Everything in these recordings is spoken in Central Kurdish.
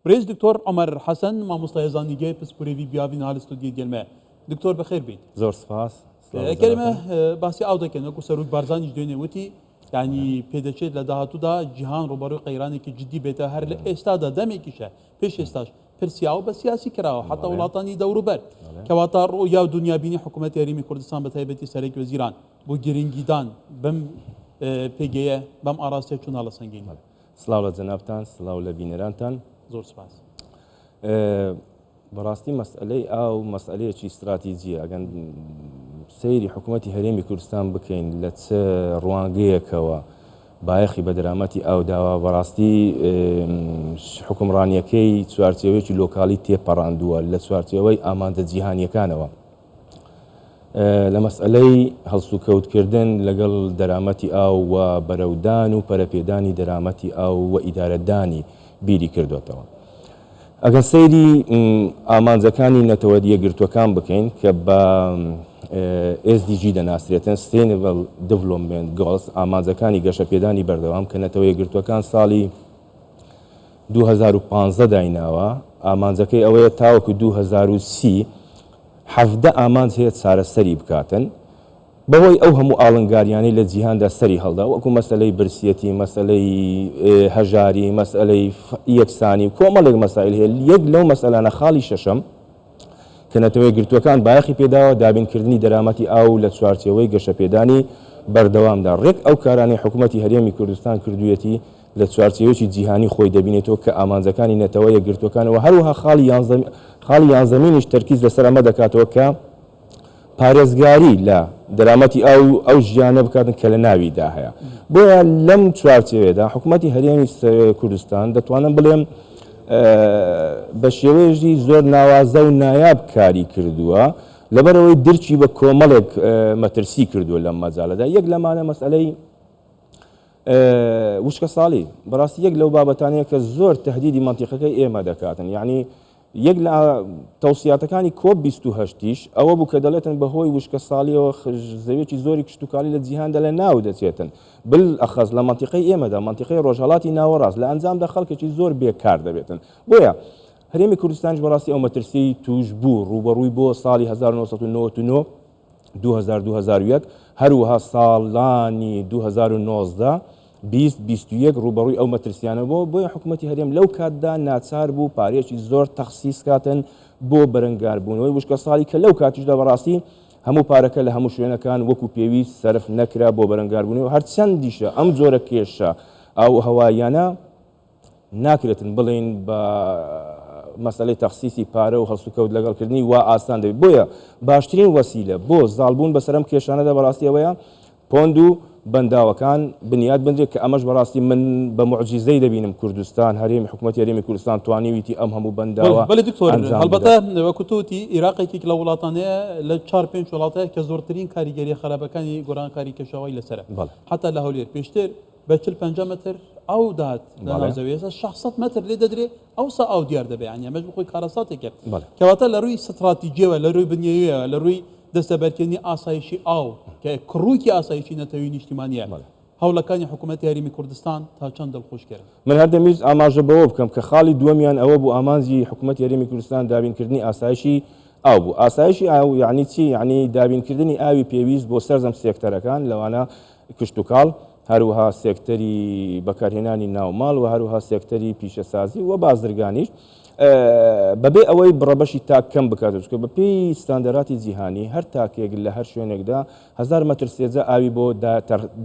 بريز دكتور عمر حسن ما مستيزاني جاي بسبوريفي بيافين على استوديو ديال ما دكتور بخير بيت زور سپاس كلمة باسي أودا كنا كسروج بارزاني جدوني وتي يعني بيدشيت لدهاتو دا جهان روبرو قيراني كي جدي بيتا هر استادا دمي كيشا بيش استاش برسياو بس سياسي كراو حتى ولاطاني دورو بر كواتا رؤيا دنيا بيني حكومة يريمي كردستان بتايبتي سريك وزيران بو جرينجيدان بم بيجيه بم أراسته شون على سنجين سلاو لجنابتان سلاو لبينيرانتان زور سپاس بەڕاستی مەسئلەی ئاو مەسئلەیەکی استراتیجیە ئەگەن سەیری حکوومەتی هەرێمی کوردستان بکەین لە چ ڕوانگەیەکەوە بایەخی بە دەرامەتی ئاوداوە بەڕاستی حکومڕانیەکەی چوارچێوەیەکی لۆکاڵی تێپەڕاندووە لە چوارچێوەی ئامادە جیهانیەکانەوە لە مەسئلەی هەڵسوکەوتکردن لەگەڵ دەرامەتی ئاو و بەرەودان و پەرەپێدانی دەرامەتی ئاو و ئیدارەدانی بیری کردوێتەوە. ئەگەر سەیری ئامانجەکانی نەتەوە یەکگرتووەکان بکەین کە بە SDG دەناسرێتن Sustainable Development Goals ئامانجەکانی گەشەپێدانی بەردەوام کە نەتەوە یەکگرتووەکان ساڵی 2015 دایناوە ئامانجەکەی ئەوەیە تاوەکو 2030 حەفدە ئامانج هەیە چارەسەری بکاتن بەهۆی ئەو هەموو ئاڵنگاریانەی لە جیهاندا سەری هەڵدا وەکو مەسەلەی برسیەتی مەسەلەی هەژاری مەسئلەی یەکسانی کۆمەڵێک مەسائل هەیە یەک لەو مەسئلانە خاڵی شەشەم کە نەتەوە یەکگرتووەکان بایەخی پێداوە دابینکردنی دەرامەتی ئاو لە چوارچێوەی گەشەپێدانی بەردەوامدا ڕێک ئەو کارانەی حکوومەتی هەرێمی کوردستان کردوویەتی لە چوارچێوەیەکی جیهانی خۆی دەبینێتەوە کە ئامانجەکانی نەتەوە یەکگرتووەکانەوە هەروەها خاڵی یانزەمینیش تەرکیز لەسەر ئەمە دەکاتەوە کە پارێزگاری لە دەرامەتی ئەو ژیانە بکاتن کە لە ناویدا هەیە بۆیە لەم چوارچێوێدا حکوومەتی هەرێمی کوردستان دەتوانم بڵێم بە شێوەیەکی زۆر ناوازە و نایاب کاری کردووە لەبەرەوەی درچی بە کۆمەڵێک مەترسی کردووە لەم مەجاڵەدا یەک لەمانە مەسئلەی وشکە ساڵی بەڕاستی یەک لەو بابەتانەیە کە زۆر تەهدیدی مەنتیقەکەی ئێمە دەکاتن یعنی یەک لە تەوسیاتەکانی کۆب 28 ئەوە بوو کە دەڵێتن بەهۆی وشکە ساڵیەوە زەویێکی زۆری کشتتوکالی لە جیهاندا لە ناو دەچێتن بالئەخەز لە مەنتیقەی ئێمەدا مەنتیقەی ڕۆژهەڵاتی ناوەڕاست لە ئەنجامدا خەڵکێکی زۆر بێکار دەبێتن بۆیە هەرێمی کوردستانش بەڕاستی ئەو مەترسی توش بوو ڕوبەڕووی بۆ ساڵی 1999 2001 هەروەها ساڵانی 2019 2021 ڕوبەڕووی ئەو مەترسیانەوە بۆیە حکوومەتی هەرێم لەو کاتدا ناچار بوو پارێکی زۆر تەخسیس کاتن بۆ بەرەنگاربوونەوەی وشکە ساڵی کە لەو کاتیشدا بەڕاستی هەموو پارەکە لە هەموو شوێنەکان وەکو پێویست سەرف نەکرا بۆ بەرەنگاربوونەوە هەر چەندیشە ئەم جۆرە کێشە ئاو هەوایانە ناکرێتن بڵێن بە مەسەلەی تەخسیسی پارە و هەڵسوکەوت لەگەڵکردنی وا ئاسان دەبێت بۆیە باشترین وەسیلە بۆ زاڵبوون بەسەرم کێشانەدا بەڕاستی ئەوەیە پۆند و بەنداوەکان بنیاد بندرێت کە ئەمەش بەڕاستی من بە معجیزەی دەبینم کوردستان هەرێمی حکوومەتی هەرێمی کوردستان توانیویتی ئەم هەموو بەنداوە بەڵێ دکتۆر هەڵبەتە وەکوتوتی عێراقێکی لە وڵاتانەیە لە 4-5 وڵاتەیە کە زۆرترین کاریگەری خراپەکانی گۆڕانکاری کێشەوەی لەسرە حتا لە هەولێر پێشتر بە 40-50 متر ئەو دات لە ناوزەویە 600 متر لێ دەدرێت ئەوسا ئاو دیار دەبێت ینی ئەمەش بخۆی کارەساتێکە کەواتە لە ڕووی ستراتیجیەوە لە ڕووی بنیەوەیە لە ڕووی دەستەبەرکردنی ئاسایشی ئاو کە کڕووکی ئاسایشی نەتەوەی نیشتیمانیە هەوڵەکانی حکوومەتی هەرێمی کوردستان تا چەند دڵخۆشکرد من هەردەمیز ئاماژە بەوە بکەم کە خاڵی دووەمیان ئەوە بوو ئامانجی حکوومەتی هەرێمی کوردستان دابینکردنی ئاسایشی ئاو بوو ئاسایشی ئاو یعنی چی یعنی دابینکردنی ئاوی پێویست بۆ سەرجەم سێکتەرەکان لەوانە کشتتوکاڵ هەروەها سێکتەری بەکارهێنانی ناوماڵ و هەروەها سێکتەری پیشەسازی و بازرگانیش بەبێ ئەوەی بڕەبەشی تاک کەم بکاتێت چکە بە پێی ستاندەراتی جیهانی هەر تاکێک لە هەر شوێنێکدا 1000 مەتر سێجە ئاوی بۆ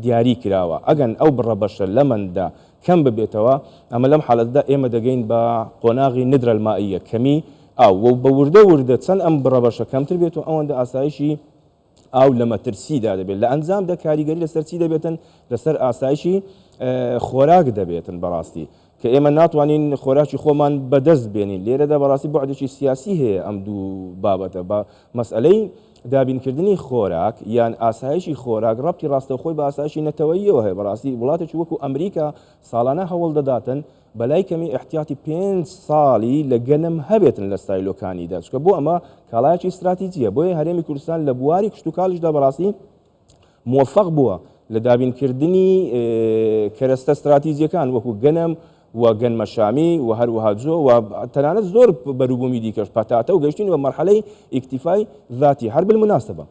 دیاری کراوە ئەگەن ئەو بڕەبەشە لەمەندا کەم ببێتەوە ئەمە لەم حاڵەتدا ئێمە دەگەین بە قۆناغی ندرەلمائیە کەمی ئاو و بە وردە چەند ئەم بڕەبەشە کەمتر بێتەوە ئەوەندە ئاسایشی ئاو لە مەترسیدا دەبێت لە ئەنجامدا کاریگەری لەسەر چی دەبێتن لەسەر ئاسایشی خۆراک دەبێتن بەڕاستی کە ئێمە ناتوانین خۆراکی خۆمان بەدەست بێنین لێرەدا بەڕاستی بەعدێکی سیاسی هەیە ئەم دوو بابەتە بە مەسئلەی دابینکردنی خۆراک یان ئاسایشی خۆراک ڕەبتی ڕاستەوخۆی بە ئاسایشی نەتەوەییەوە هەیە بەڕاستی وڵاتێکی وەکو ئەمریکا ساڵانە هەوڵ دەداتن بەلای کەمی احتیاتی 5 ساڵی لە گەنم هەبێتن لە ستایلۆکانیدا چکە بۆ ئەمە کاڵایەکی استراتیجیە بۆیە هەرێمی کوردستان لە بواری کشتتوکاڵیشدا بەڕاستی موفق بووە لە دابینکردنی کەرەستە استراتیجیەکان وەکو گەنم و گەنمە شامی و هەروەها جۆ و تەنانەت زۆر بەروبوومی دیکەش پەتاتە و گەشتین بە مەرحەلەی ئیکتیفای ذاتی هەر بالمناسبە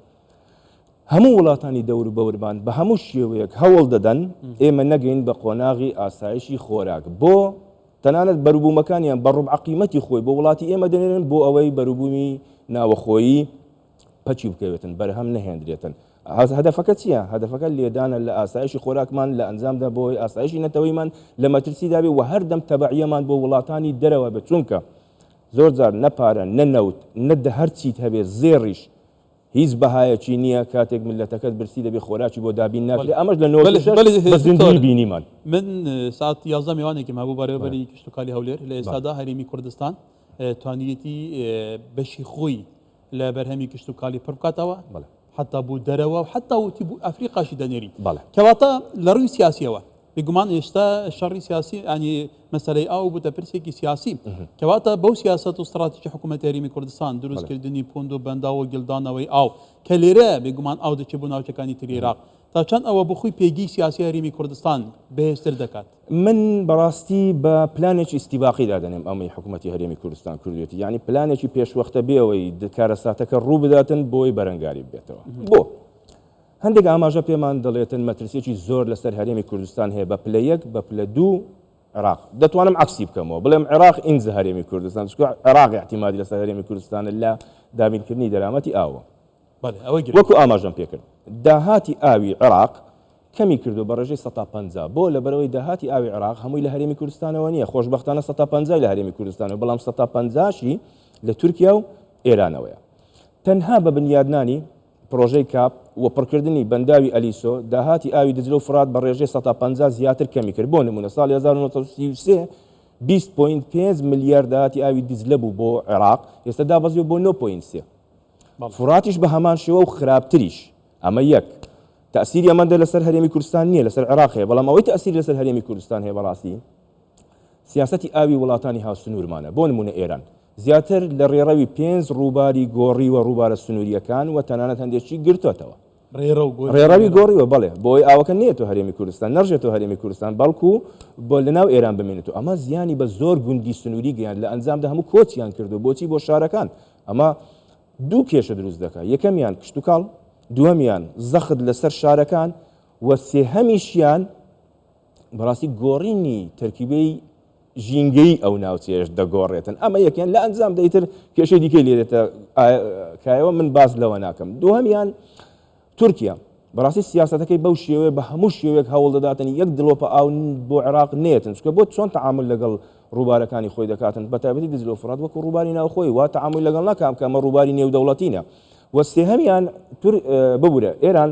هەموو وڵاتانی دەور و بەورمان بە هەموو شێوەیەک هەوڵ دەدەن ئێمە نەگەین بە قۆناغی ئاسایشی خۆراک بۆ تەنانەت بەروبوومەکانیان بە ڕوبع قیمەتی خۆی بۆ وڵاتی ئێمە دەنێنن بۆ ئەوەی بەروبوومی ناوەخۆیی پەچی بکەوێتن بەرهەم نەهێنرێتن هەدەفەکە چییە؟ هەدەفەکە لێدانە لە ئاسایشی خۆراکمان لە ئەنجامدا بۆی ئاسایشی نەتەوەیمان لە مەترسی دابێ و هەردەم تەبعیەمان بۆ وڵاتانی دەرەوە بە چونکە زۆر جار نەپارە نەنەوت نەدە هەرچیت هەبێ زێڕیش هیچ بەهایەکی نییە کاتێک ملەتەکەت برسی دەبێ خۆراکی بۆ دابین ناکرێت ئەمەش لە نۆ بینیمان من ساعت 11 میوانێکی مابوو بەڕێوەبەری کشتتوکالی هەولێر لە ئێستادا هەرێمی کوردستان توانیەتی بەشی خۆی لە بەرهەمی کشتتوکالی پڕ بکاتەوە حتا بوو دەرەوە و حتا وتی بوو ئەفریقاشی دەنێری کەواتە لە ڕووی سیاسیەوە بگومان ئێستا شەڕی سیاسی ئەنی مەسەلەی ئاو بووتە پرسێکی سیاسی کەواتە بەو سیاست و استراتیژی حکوومەتی هەرێمی کوردستان دروستکردنی پوند و بەنداوە گڵدانەوەی ئاو کە لێرە بگومان ئاو دەچێت بۆ ناوچەکانی تری عێراق تا چەند ئەوە بخۆی پێگی سیاسی هەرێمی کوردستان بەهێزتر دەکات من بەڕاستی بە پلانێکی ئیستیباقی دادەنێم ئەمەی حکوومەتی هەرێمی کوردستان کردوێتی یعنی پلانێکی پێشوەختە بێەوەی کارەساتەکە ڕوو بداتن بۆی بەرەنگاری بێتەوە بۆ هەندێک ئاماژە پێمان دەڵێتن مەترسیەکی زۆر لەسەر هەرێمی کوردستان هەیە بە پلە یەک بە پلە دوو عێراق دەتوانم عەکسی بکەمەوە بڵێم عێراق ئینجە هەرێمی کوردستان چونکە عێراق احتیمادی لەسەر هەرێمی کوردستانە لە دابینکردنی دەرامەتی ئاوە وەکو ئاماژەم پێکرد داهاتی ئاوی عێراق کەمی کردو بە ڕێژەی 150 بۆ لەبەرەوەی داهاتی ئاوی عێراق هەمووی لە هەرێمی کوردستانەوە نییە خۆشبەختانە 150 لە هەرێمی کوردستانەوە بەڵام 150شی لە تورکیا و ئێرانەوەیە تەنها بە بنیادنانی پرۆژەی کاپ و پڕکردنی بەنداوی ئەلیسۆ داهاتی ئاوی دجلە و فرات بە ڕێژەی 150 زیاتر کەمی کرد بۆ نمونە ساڵی 1933 20.5 میلیارد داهاتی ئاوی دیزلە بوو بۆ عێراق ئێستا دابەزیوە بۆ 9.3 فراتیش بە هەمان شێوە و خراپتریش ئەمە یەک تأثیری ئەمەندە لەسەر هەرێمی کوردستان نییە لەسەر عێراق هەیە بەڵام ئەوەی تأثیر لەسەر هەرێمی کوردستان هەیە بەڕاستی سیاسەتی ئاوی وڵاتانی هاوسنوورمانە بۆ نمونە ئێران زیاتر لە ڕێڕەوی 5 ڕووباری گۆڕی و ڕووبارە سنووریەکان و تەنانەت هەندێکی گرتوێتەوە ڕێڕەوی گۆڕیوە بەڵێ بۆی ئاوەکە نێتەوە هەرێمی کوردستان نەڕژێتەوە هەرێمی کوردستان بەڵکو بۆ لەناو ئێران بمێنێتەوە ئەمە زیانی بە زۆر گوندی سنووری گەیان لە ئەنجامدا هەموو کۆچیان کردو بۆچی بۆ شارەکان ئەمە دوو کێشە دروست دەکات یەکەمیان کشتتوکاڵ دووەمیان زەخت لەسەر شارەکان و سێهەمیشیان بەڕاستی گۆڕینی تەرکیبەی ژینگەی ئەو ناوچێش دەگۆڕێتن ئەمە یەکیان لە ئەنجام دەیتر کێشەی دیکەی لێدێتە کایەوە من باس لەوە ناکەم دووەمیان تورکیا بەڕاستی سیاسەتەکەی بەو شێوەیە بە هەموو شێوەیەک هەوڵ دەداتن یەک دڵۆپە ئاو بۆ عێراق نێتن چکە بۆ چۆن تەعامل لەگەڵ ڕووبارەکانی خۆی دەکاتن بەتایبەتی دجلە و فرات وەکو ڕووباری ناوخۆی وا تەعامل لەگەڵ ناکام کە ئەمە ڕووباری نێودەوڵەتینە و سێهەمیان ببوورە ئێران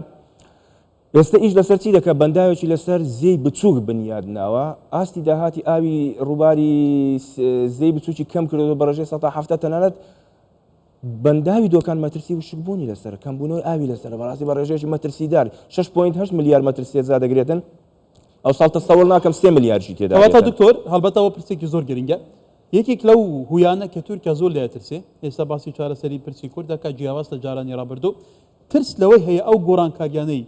ئێستا ئیش لەسەر چی دەکە بەنداوێکی لەسەر زەی بچووک بنیادناوە ئاستی داهاتی ئاوی ڕووباری زەی بچووکی کەم کردەوە بە ڕێژەی 170 تەنانەت بەنداوی دۆکان مەترسی وشکبوونی لەسەر کەمبوونەوەی ئاوی لەسەر بەڕاستی بە ڕێژەیەکی مەترسیدار 6.8 میلیارد مەترسیێزا دەگرێتن ئەو ساڵ تەسەوڵ ناکەم 3 میلیاردی تێدا کەواتە دکتۆر هەڵبەتەوە پرسێکی زۆر گرنگە یەکێک لەو هویانە کە تورکیا زۆر لێ ترسێ ئێستا باسی چارەسەری پرسی کورد دەکات جیاواز لە جارانی ڕابردوو ترس لەوەی هەیە ئەو گۆڕانکاریانەی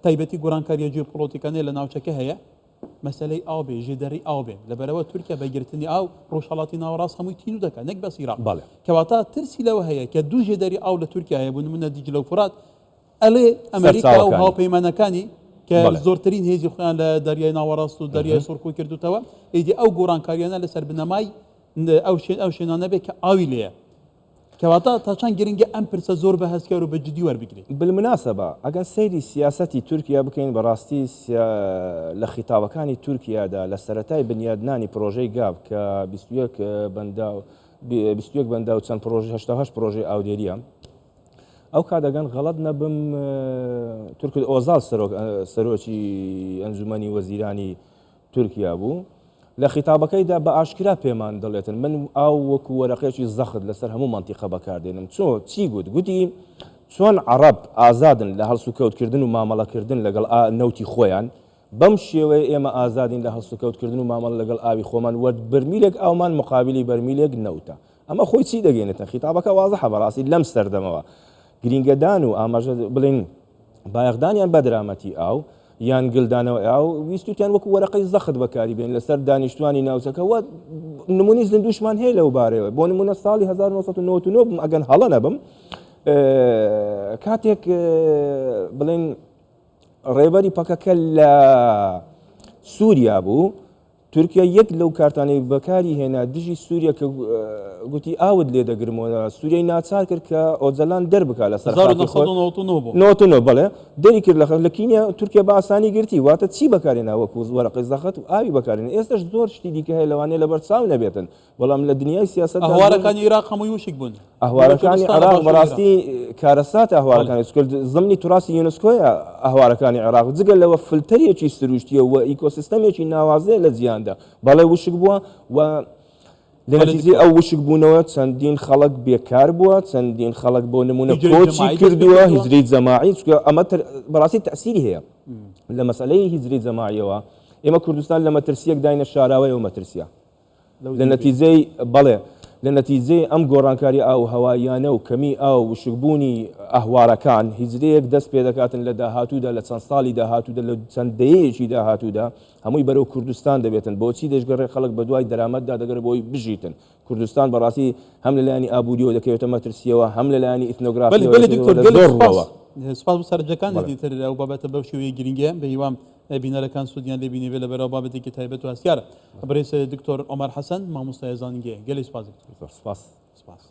تایبەتی گۆڕانکاریە جیۆپۆلیتیکانەی لە ناوچەکە هەیە مەسەلەی ئاو بێ ژێدەری ئاو بێ لەبەرەوە تورکیا بەگرتنی ئاو ڕۆژهەڵاتی ناوەڕاست هەمووی تین و دەکات نەک بەس عێراق کەواتە ترسی لەوە هەیە کە دوو ژێدەری ئاو لە تورکیا هەیە بۆ نمونە دیجلە و فرات ئەلێ ئەمریکا و هاوپەیمانەکانی کە زۆرترین هێزی خۆیان لە دەریای ناوەڕاست و دەریای سۆرکۆ کردوتەوە ئیدی ئەو گۆڕانکاریانە لەسەر بنەمای ئەو شوێنانە بێت کە ئاوی لێیە کەواتە تا چەند گرنگە ئەم پرسە زۆر بە هەستکار و بە جدی وەربگرێت بالمناسبە ئەگەر سەیری سیاسەتی تورکیا بکەین بەڕاستی لە خیتابەکانی تورکیادا لە سەرەتای بنیادنانی پرۆژەی گاب کە 21 بەندا و چەند پرۆژه 88 پرۆژەی ئاودێریە ئەو کادەگەن غەڵەت نەبم تورک ئۆزال سەرۆکی ئەنجومەنی وەزیرانی تورکیا بوو لە خیتابەکەیدا بە ئاشکرا پێمان دەڵێتن من ئاو وەکو وەرەقەیەکی زەخت لەسەر هەموو مانتیقە بەکاردێنم چی گوتی چۆن عەرەب ئازادن لە هەڵسوکەوتکردن و مامەڵەکردن لەگەڵ نەوتی خۆیان بەم شێوەیە ئێمە ئازادین لە هەڵسوکەوتکردن و مامەڵە لەگەڵ ئاوی خۆمان وە بەرمیلێک ئاومان مقابلی بەرمیلێک نەوتە ئەمە خۆی چی دەگەێنێتن خیتابەکە وازەحە بەڕاستی لەم سەردەمەوە گرینگەدان و ئاماژە بڵێن بایەخدانیان بە درامەتی ئاو یان گلدانەوە ئاو ویستوتیان وەکو وەرەقەی زەخت بەکاری بێن لەسەر دانیشتوانی ناوچەکەەوە نمونی زندوشمان هەیە لەو بارەوە بۆ نمونە ساڵی 1999 بم ئەگەن هەڵە نەبم کاتێک بڵێن ڕێبەری پەکەکە لە سووریا بوو تورکیا یەک لەو کارتانەی بەکاری هێنا دژی سووریا کە گوتی ئاوت لێ دەگرمەوە سووریای ناچار کرد کە ئۆجەلان دەربکە لە سەر 1999 بڵێ دەری کرد لە کینیا تورکیا بە ئاسانی گرتی واتە چی بەکارێنا وەکو وەرەقەی زەخت و ئاوی بەکارێن ئێستش زۆر شتی دیکە هەیە لەوانەیە لە بەرچاو نەبێتن بەڵام لە دنیای سیاست ئەهوارەکانی عێراق هەمووی وشک بوون ئەهوارەکانی عێراق بەڕاستی کارەسات ئەهوارەکانی زمانی توراسی یونسکۆیە ئەهوارەکانی عێراق جگە لەوە فلتەرێکی سروشتیە و ئیکۆسیستەمێکی ناوازەیە لە جیاندا بەڵێ وشک بووە و لە نەتیجەی ئەو وشک بوونەوە چەندین خەڵک بێکار بووە چەندین خەڵک بۆ نمونە کۆچی کردووە هیجرەی جەماعی ئەمە بەڕاستی تەسیری هەیە لە مەسەلەی هیجرەی جەماعیەوە ئێمە کوردستان لە مەترسیەک داینە شاراوەیەوە مەترسیە لە نەتیجەی بەڵێ لە نەتیجەی ئەم گۆڕانکاری ئاو هەواییانە و کەمی ئاو وشکبوونی ئەهوارەکان هیجرەیەک دەست پێ دەکاتن لە داهاتوودا لە چەند ساڵی داهاتوودا لە چەند دەیەکی داهاتوودا هەمووی بەرەو کوردستان دەبێتن بۆچی دەشگەڕێ خەڵک بە دوای دەرامەتدا دەگەر بۆی بژیتن کوردستان بەڕاستی هەم لەلایەنی ئابووریەوە دەکەوێتە مەترسیەوە هەم لەلایەنی ئیتنۆگرافیەوە سپاس بۆ سەرنجەکان دیتر ئەو بابەتە بەو شێوەیە گرنگە بە هیوام بینەرەکان سوودیان لێ بینێ لە بەرەو بابەتێکی تایبەت و هەستیارە بەڕێز دکتۆر عۆمەر حەسەن مامۆستای زانینگەیە گەلێ سپاس سپاس